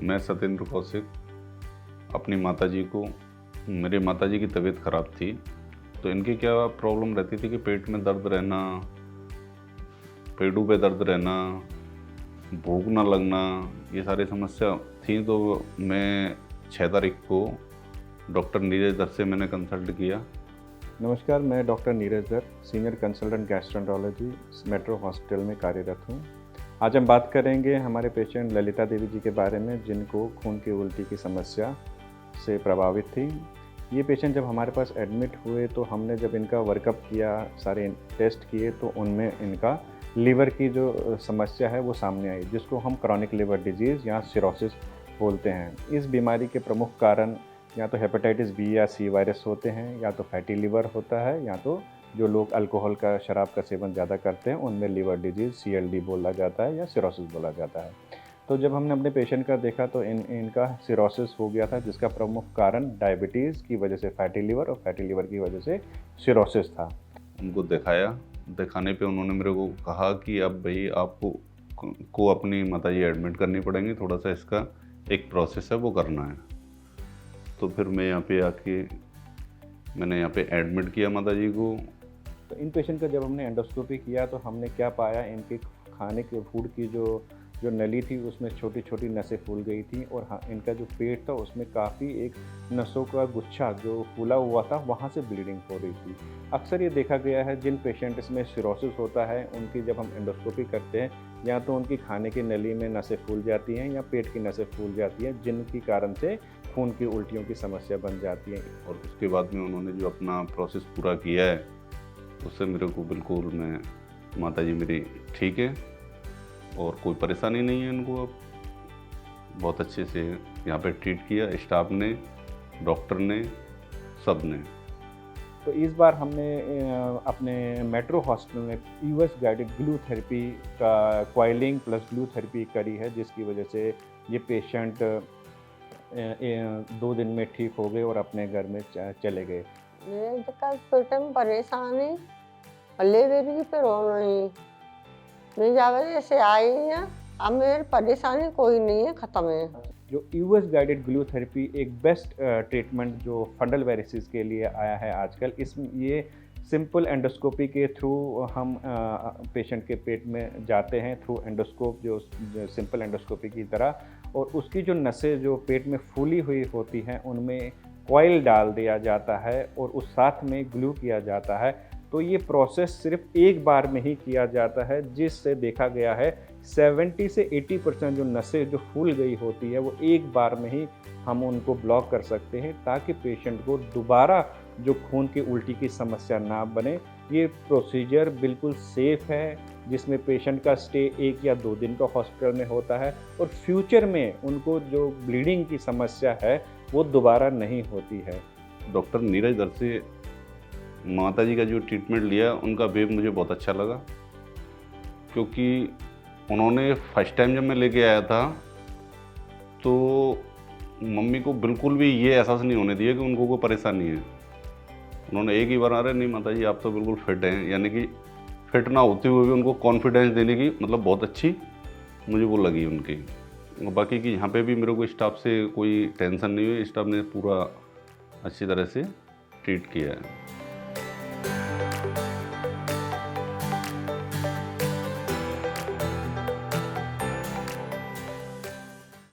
मैं सत्येंद्र कौशिक अपनी माताजी को, मेरी माताजी की तबीयत ख़राब थी, तो इनकी क्या प्रॉब्लम रहती थी कि पेट में दर्द रहना, पेटों पे दर्द रहना, भूख ना लगना, ये सारी समस्या थी। तो मैं 6 तारीख को डॉक्टर नीरज दर से मैंने कंसल्ट किया। नमस्कार, मैं doctor Neeraj Dar, senior consultant gastroenterology Metro Hospital में कार्यरत हूँ। आज हम बात करेंगे हमारे पेशेंट ललिता देवी जी के बारे में, जिनको खून की उल्टी की समस्या से प्रभावित थी। ये पेशेंट जब हमारे पास एडमिट हुए तो हमने जब इनका वर्कअप किया, सारे टेस्ट किए, तो उनमें इनका लीवर की जो समस्या है वो सामने आई, जिसको हम क्रॉनिक लिवर डिजीज़ या सिरोसिस बोलते हैं। इस बीमारी के प्रमुख कारण या तो हेपेटाइटिस बी या सी वायरस होते हैं, या तो फैटी लिवर होता है, या तो जो लोग अल्कोहल का, शराब का सेवन ज़्यादा करते हैं उनमें लिवर डिजीज़ CLD बोला जाता है या सिरोसिस बोला जाता है। तो जब हमने अपने पेशेंट का देखा तो इनका सिरोसिस हो गया था, जिसका प्रमुख कारण डायबिटीज़ की वजह से फैटी लिवर और फैटी लिवर की वजह से सिरोसिस था। उनको दिखाया, दिखाने पे उन्होंने मेरे को कहा कि अब भाई आपको अपनी माताजी एडमिट करनी पड़ेंगी, थोड़ा सा इसका एक प्रोसेस है वो करना है। तो फिर मैं यहाँ पे आके मैंने यहाँ पे एडमिट किया माताजी को। तो इन पेशेंट का जब हमने एंडोस्कोपी किया तो हमने क्या पाया, इनके खाने के फूड की जो नली थी उसमें छोटी छोटी नसें फूल गई थी, और हाँ, इनका जो पेट था उसमें काफ़ी एक नसों का गुच्छा जो फूला हुआ था, वहाँ से ब्लीडिंग हो रही थी। अक्सर ये देखा गया है जिन पेशेंट्स में सिरोसिस होता है, उनकी जब हम एंडोस्कोपी करते हैं, या तो उनकी खाने की नली में नसें फूल जाती हैं या पेट की नसें फूल जाती हैं, जिनकी कारण से खून की उल्टियों की समस्या बन जाती है। और उसके बाद में उन्होंने जो अपना प्रोसेस पूरा किया है, उससे मेरे को बिल्कुल, मैं माताजी मेरी ठीक है और कोई परेशानी नहीं है इनको। अब बहुत अच्छे से यहाँ पे ट्रीट किया स्टाफ ने, डॉक्टर ने, सब ने। तो इस बार हमने अपने मेट्रो हॉस्पिटल में US गाइडेड ग्लू थेरेपी का क्वाइलिंग प्लस ग्लू थेरेपी करी है, जिसकी वजह से ये पेशेंट 2 दिन में ठीक हो गए और अपने घर में चले गए। पेट में परेशानी और लेवर की पे रोना नहीं, मैं जावे से आई है, अब मेरी परेशानी कोई नहीं है, ख़त्म है। जो US गाइडेड ग्लू थेरेपी एक बेस्ट ट्रीटमेंट जो फंडल वेरिसिस के लिए आया है आजकल। ये सिंपल एंडोस्कोपी के थ्रू हम पेशेंट के पेट में जाते हैं, थ्रू एंडोस्कोप, जो सिंपल एंडोस्कोपी की तरह, और उसकी जो नसें जो पेट में फूली हुई होती हैं उनमें कॉइल डाल दिया जाता है और उस साथ में ग्लू किया जाता है। तो ये प्रोसेस सिर्फ एक बार में ही किया जाता है, जिससे देखा गया है 70 से 80% जो नसें जो फूल गई होती है वो एक बार में ही हम उनको ब्लॉक कर सकते हैं, ताकि पेशेंट को दोबारा जो खून की उल्टी की समस्या ना बने। ये प्रोसीजर बिल्कुल सेफ़ है, जिसमें पेशेंट का स्टे 1 या 2 दिन का हॉस्पिटल में होता है, और फ्यूचर में उनको जो ब्लीडिंग की समस्या है वो दोबारा नहीं होती है। डॉक्टर नीरज दर से माताजी का जो ट्रीटमेंट लिया, उनका वे मुझे बहुत अच्छा लगा, क्योंकि उन्होंने फर्स्ट टाइम जब मैं लेके आया था तो मम्मी को बिल्कुल भी ये एहसास नहीं होने दिया कि उनको कोई परेशानी है। उन्होंने एक ही बार, अरे नहीं माताजी आप तो बिल्कुल फिट हैं, यानी कि फिट ना होते हुए भी उनको कॉन्फिडेंस देने की मतलब बहुत अच्छी मुझे वो लगी उनकी। बाकी कि यहाँ पे भी मेरे को स्टाफ से कोई टेंशन नहीं हुई, स्टाफ ने पूरा अच्छी तरह से ट्रीट किया है।